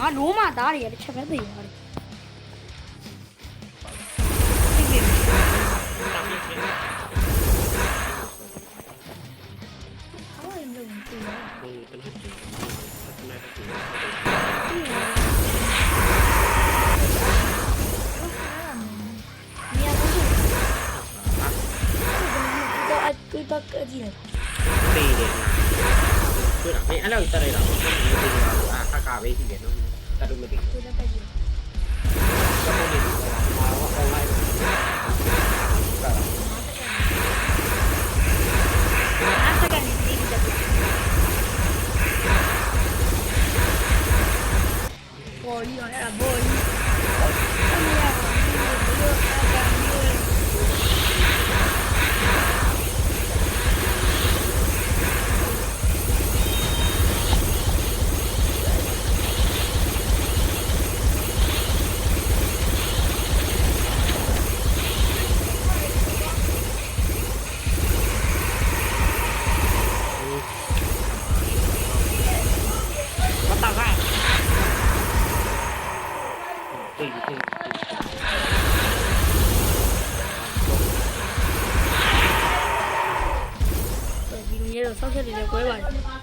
ငါလုံးမသားတွေတစ်ချက်ပဲသိရတယ်တော့ကြည့်လိုက်ပေးတယ်တွေ့လားမင်းအဲ့လိုတက်လိုက်တာပေါ့အာခါပဲရှိတယ်နော်တက်လို့မသိဘူးကိုတက်ကြည့်တက်လို့မသိဘူးဟာတော့ online အားစကနေဒီတက်ဘော်လီရောအဲ့ဒါဘော်လီဆောက်ချက်တွေလည်းကွဲပါတယ်